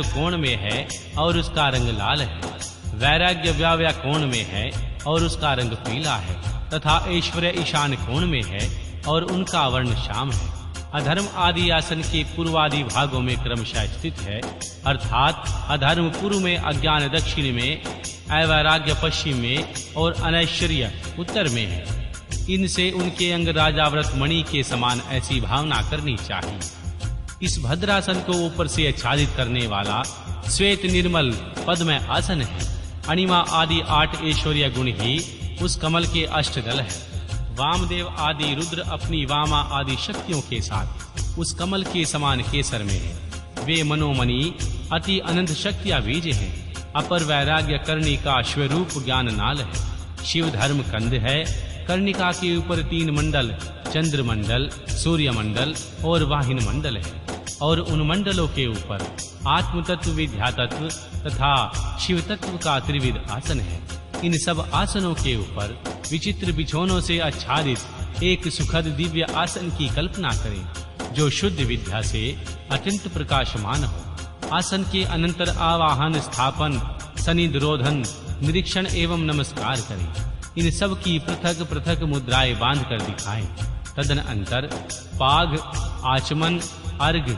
कोण में है और उसका रंग लाल है, वैराग्य व्याव्या कोण में है और उसका रंग पीला है, तथा ऐश्वर्य ईशान कोण में है और उनका वर्ण श्याम है। अधर्म आदि आसन के पूर्वादि भागों में क्रमशः स्थित है, अर्थात अधर्म पूर्व में, अज्ञान दक्षिण में, अवैराग्य पश्चिम में और अनैश्वर्य उत्तर में है। इनसे उनके अंग राजाव्रत मणि के समान ऐसी भावना करनी चाहिए। इस भद्रासन को ऊपर से आच्छादित करने वाला श्वेत निर्मल पद्म आसन है। अणिमा आदि 8 ऐश्वर्य गुण ही उस कमल के अष्टदल है। वामदेव आदि रुद्र अपनी वामा आदि शक्तियों के साथ उस कमल के समान केसर में है। वे मनोमणि अति अनंत शक्तियां बीज हैं। अपर वैराग्य कर्णिका स्वरूप ज्ञान नाल है। शिव धर्म कंद है। कर्णिका के ऊपर 3 मंडल, चंद्र मंडल, सूर्य मंडल और वाहिन मंडल है, और उन मंडलों के ऊपर आत्म तत्व, विद्या तत्व तथा शिव तत्व का त्रिविध आसन है। इन सब आसनों के ऊपर विचित्र बिछौनों से आच्छादित एक सुखद दिव्य आसन की कल्पना करें, जो शुद्ध विद्या से अत्यंत प्रकाशमान हो। आसन के अनंतर आवाहन, स्थापन, सनिधरोधन, निरीक्षण एवं नमस्कार करें। इन सब की पृथक पृथक मुद्राएं बांध कर दिखाएं। तदन अंतर पाघ, आचमन, अर्घ,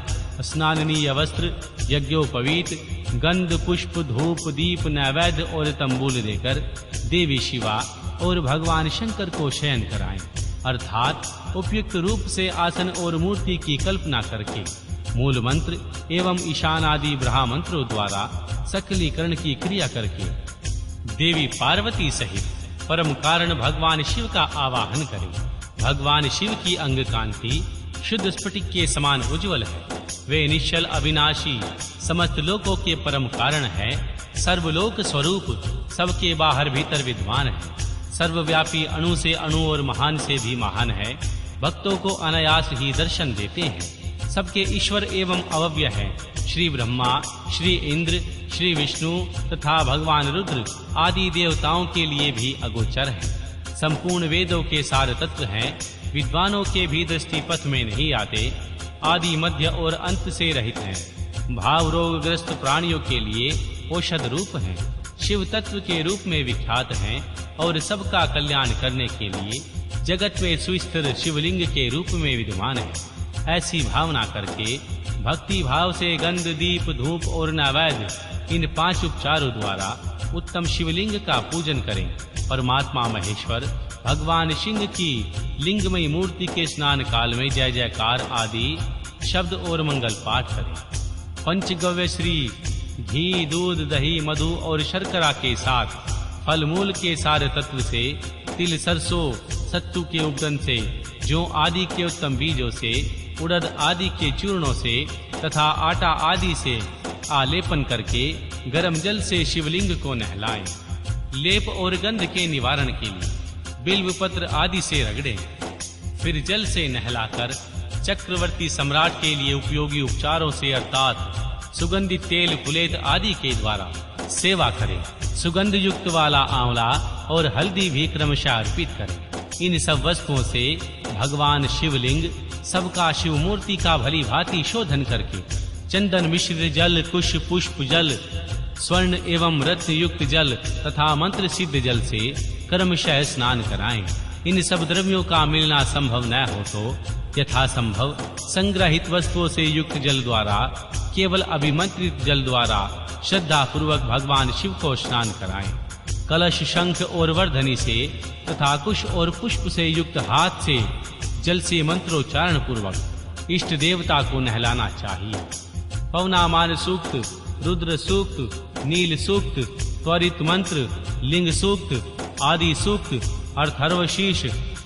स्नाननीय वस्त्र, यज्ञोपवीत, गंध, पुष्प, धूप, दीप, नैवेद्य और तंबूल देकर देवी शिवा और भगवान शंकर को शयन कराएं, अर्थात उपयुक्त रूप से आसन और मूर्ति की कल्पना करके मूल मंत्र एवं ईशान आदि ब्रह्म मंत्रों द्वारा सकलीकरण की क्रिया करके देवी पार्वती सहित परम कारण भगवान शिव का आवाहन करें। भगवान शिव की अंग कांति शुद्ध स्फटिक के समान उज्जवल है। वे निश्चल, अविनाशी, समस्त लोकों के परम कारण है। सर्वलोक स्वरूप, सबके बाहर भीतर विद्वान है। सर्वव्यापी, अणु से अणु और महान से भी महान है। भक्तों को अनायास ही दर्शन देते हैं। सबके ईश्वर एवं अव्यय है। श्री ब्रह्मा, श्री इंद्र, श्री विष्णु तथा भगवान रुद्र आदि देवताओं के लिए भी अगोचर है। संपूर्ण वेदों के सार तत्व हैं। विद्वानों के भी दृष्टि पथ में नहीं आते। आदि, मध्य और अंत से रहित हैं। भाव रोगग्रस्त प्राणियों के लिए औषध रूप हैं। शिव तत्व के रूप में विख्यात हैं और सबका कल्याण करने के लिए जगत में सुस्थिर शिवलिंग के रूप में विद्यमान है। ऐसी भावना करके भक्ति भाव से गंध, दीप, धूप और नैवेद्य इन 5 उपचारों द्वारा उत्तम शिवलिंग का पूजन करें। परमात्मा महेश्वर भगवान सिंह की लिंगमयी मूर्ति के स्नान काल में जय जयकार आदि शब्द और मंगल पाठ करें। पंचगव्य श्री घी, दूध, दही, मधु और शर्करा के साथ फल मूल के सारे तत्व से, तिल, सरसों, सत्तू के उपदन से, जौ आदि के उत्तम बीजों से, उड़द आदि के चूर्णों से तथा आटा आदि से आलेपन करके गर्म जल से शिवलिंग को नहलाएं। लेप और गंध के निवारण के लिए बिल्व पत्र आदि से रगड़ें। फिर जल से नहलाकर चक्रवर्ती सम्राट के लिए उपयोगी उपचारों से अर्थात सुगंधित तेल, फुलेत आदि के द्वारा सेवा करें। सुगंध युक्त वाला आंवला और हल्दी भी क्रमशः अर्पित करें। इन सब वस्तुओं से भगवान शिवलिंग सबका शिव मूर्ति का भली भांति शोधन करके चंदन मिश्रित जल, कुश पुष्प जल, स्वर्ण एवं रत्न युक्त जल तथा मंत्र सिद्ध जल से क्रमशः स्नान कराएं। इन सब द्रव्यों का मिलना संभव न हो तो यथा संभव संग्रहित वस्तुओं से युक्त जल द्वारा, केवल अभिमंत्रित जल द्वारा श्रद्धा पूर्वक भगवान शिव को स्नान कराएं। कलश, शंख और वर्धनी से तथा कुश और पुष्प से युक्त हाथ से जल से मंत्रोच्चारण पूर्वक इष्ट देवता को नहलाना चाहिए। पवनामान सूक्त, रुद्र सूक्त, नील सूक्त, त्वरित मंत्र, लिंग सूक्त आदि सूक्त, अर्थर्वशीष,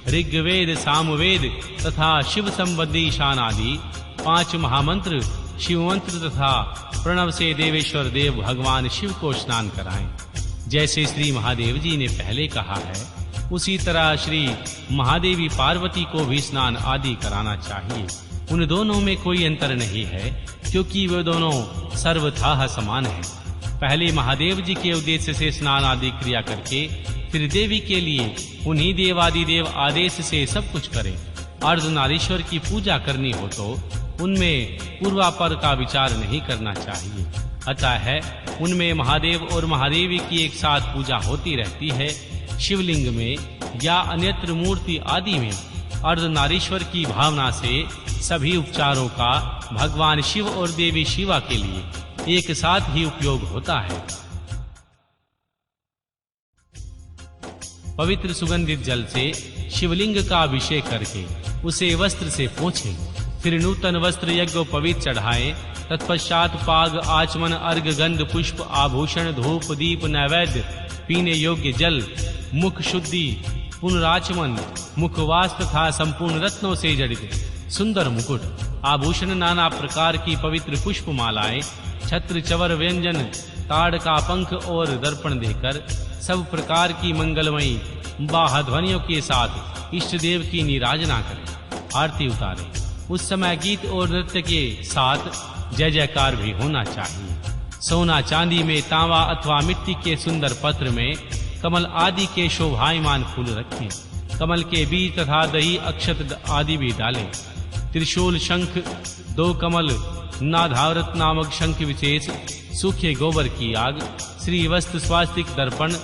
ऋग्वेद, सामवेद तथा शिव संबंधी ईशान आदि 5 महामंत्र, शिव मंत्र तथा प्रणव से देवेश्वर देव भगवान शिव को स्नान कराएं। जैसे श्री महादेव जी ने पहले कहा है, उसी तरह श्री महादेवी पार्वती को भी स्नान आदि कराना चाहिए। उन दोनों में कोई अंतर नहीं है, क्योंकि वे दोनों सर्वथा समान हैं। पहले महादेव जी के उद्देश्य से स्नान आदि क्रिया करके फिर देवी के लिए उन्हीं देवादिदेव आदेश से सब कुछ करें। अर्धनारीश्वर की पूजा करनी हो तो उनमें पूर्वापर का विचार नहीं करना चाहिए। अतः है उनमें महादेव और महादेवी की एक साथ पूजा होती रहती है। शिवलिंग में या अन्यत्र मूर्ति आदि में अर्धनारीश्वर की भावना से सभी उपचारों का भगवान शिव और देवी शिवा के लिए एक साथ ही उपयोग होता है। पवित्र सुगंधित जल से शिवलिंग का अभिषेक करके उसे वस्त्र से पोंछें, फिर नूतन वस्त्र यज्ञोपवीत चढ़ाएं। तत्पश्चात पाग, आचमन, अर्घ, गंध, पुष्प, आभूषण, धूप, दीप, नैवेद्य, पीने योग्य जल, मुख शुद्धि, पुनराचमन, मुखवास तथा संपूर्ण रत्नों से जड़ित सुंदर मुकुट, आभूषण, नाना प्रकार की पवित्र पुष्प मालाएं, छत्र, चवर, व्यंजन, ताड़ का पंख और दर्पण देकर सब प्रकार की मंगलमयी बाह ध्वनियों के साथ इष्ट देव की निराजना करें, आरती उतारें। उस समय गीत और नृत्य के साथ जय जयकार भी होना चाहिए। सोना चांदी में, तांबा अथवा मिट्टी के सुंदर पत्र में कमल आदि के शोभायमान फूल रखें। कमल के बीज तथा दही, अक्षत आदि भी डालें। त्रिशूल, शंख, 2 कमल, नाधावृत नामक शंख विशेष, सूखे गोबर की आग, श्री वस्त्र, स्वास्तिक, दर्पण,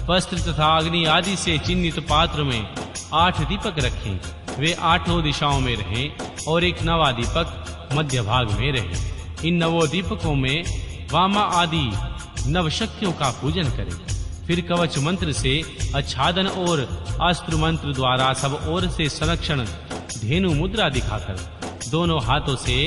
वस्त्र तथा अग्नि आदि से चिन्हित पात्र में 8 दीपक रखें। वे 8 दिशाओं में रहें और एक नवा दीपक मध्य भाग में रहे। इन 9 दीपकों में वामा आदि नवशक्तियों का पूजन करें। फिर कवच मंत्र से आच्छादन और अस्त्र मंत्र द्वारा सब ओर से संरक्षण धेनु मुद्रा दिखाकर दोनों हाथों से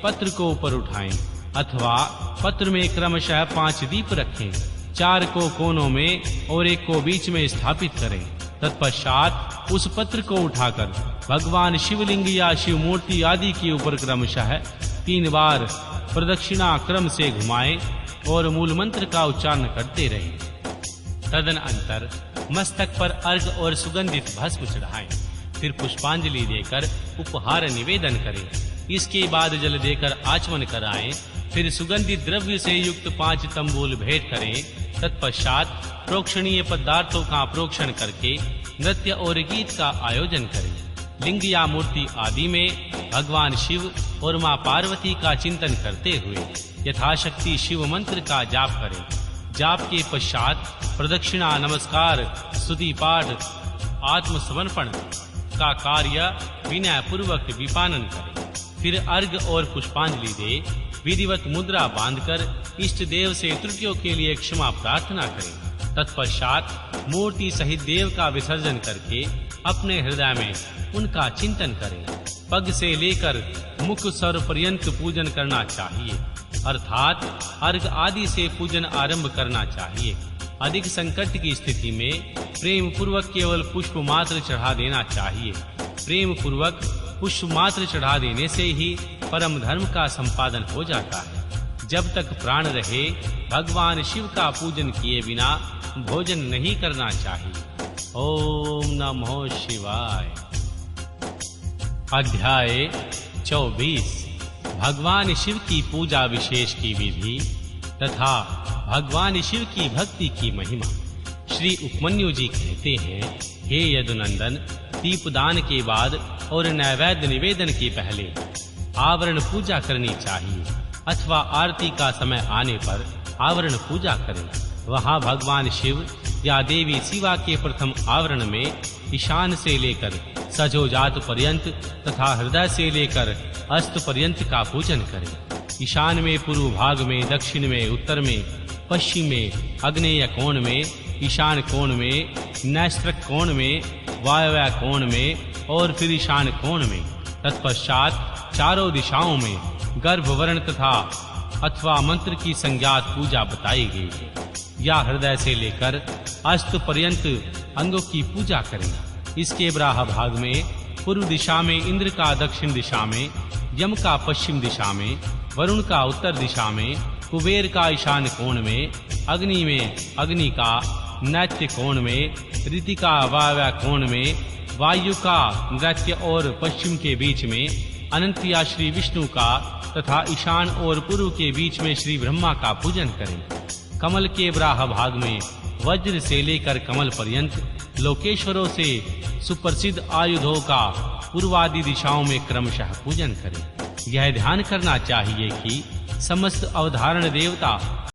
पत्र को ऊपर उठाएं अथवा पत्र में क्रमशः 5 दीप रखें। 4 को कोनों में और 1 को बीच में स्थापित करें। तत्पश्चात उस पत्र को उठाकर भगवान शिवलिंग या शिव मूर्ति आदि के ऊपर क्रमशः 3 बार प्रदक्षिणा क्रम से घुमाएं और मूल मंत्र का उच्चारण करते रहें। तदनंतर मस्तक पर अर्घ और सुगंधित भस्म चढ़ाएं। फिर पुष्पांजलि देकर उपहार निवेदन करें। इसके बाद जल देकर आचमन कराएं। फिर सुगंधित द्रव्य से युक्त 5 तंबूल भेंट करें। तत्पश्चात प्रोक्षणीय पदार्थों का प्रोक्षण करके नृत्य और गीत का आयोजन करें। लिंग या मूर्ति आदि में भगवान शिव और मां पार्वती का चिंतन करते हुए यथाशक्ति शिव मंत्र का जाप करें। जाप के पश्चात प्रदक्षिणा, नमस्कार, स्तुति पाठ, आत्मसमर्पण का कार्य विनय पूर्वक विपानन करें। फिर अर्घ और पुष्पांजलि दे विधिवत मुद्रा बांधकर इष्ट देव से त्रुटियों के लिए क्षमा प्रार्थना करें। तत्पश्चात मूर्ति सहित देव का विसर्जन करके अपने हृदय में उनका चिंतन करें। पग से लेकर मुख स्वर पर्यंत पूजन करना चाहिए, अर्थात अर्घ आदि से पूजन आरंभ करना चाहिए। अधिक संकट की स्थिति में प्रेम पूर्वक केवल पुष्प मात्र चढ़ा देना चाहिए। प्रेम पूर्वक पुष्प मात्र चढ़ा देने से ही परम धर्म का संपादन हो जाता है। जब तक प्राण रहे भगवान शिव का पूजन किए बिना भोजन नहीं करना चाहिए। ओम नमो शिवाय। अध्याय 24 भगवान शिव की पूजा विशेष की विधि तथा भगवान शिव की भक्ति की महिमा। श्री उपमन्यु जी कहते हैं, हे यदुनंदन, दीपदान के बाद और नैवेद्य निवेदन के पहले आवरण पूजा करनी चाहिए अथवा आरती का समय आने पर आवरण पूजा करें। वहां भगवान शिव या देवी शिवा के प्रथम आवरण में ईशान से लेकर सजोजात पर्यंत तथा हृदय से लेकर अस्त पर्यंत का पूजन करें। ईशान में पूर्व भाग में, दक्षिण में, उत्तर में, पश्चिम में, आग्नेय कोण में, ईशान कोण में, नैस्त्रक कोण में, वायव्य कोण में और फिर ईशान कोण में। तत्पश्चात चारों दिशाओं में गर्भवर्ण तथा अथवा मंत्र की संज्ञात पूजा बताई गई है। या हृदय से लेकर अस्त पर्यंत अंगों की पूजा करें। इसके ब्राह भाग में पूर्व दिशा में, इंद्र का दक्षिण दिशा में, यम का पश्चिम दिशा में, वरुण का उत्तर दिशा में, कुबेर का ईशान कोण में, अग्नि में अग्नि का नैत्य कोण में, ऋति का वायव्य कोण में, वायु का नैत्य और पश्चिम के बीच में, अनंत या श्री विष्णु का तथा ईशान और पूर्व के बीच में श्री ब्रह्मा का पूजन करें। कमल के ब्राह भाग में वज्र से लेकर कमल पर्यंत लोकेश्वरों से सुप्रसिद्ध आयुधों का पूर्वादि दिशाओं में क्रमशः पूजन करें। यह ध्यान करना चाहिए कि समस्त अवधारण देवता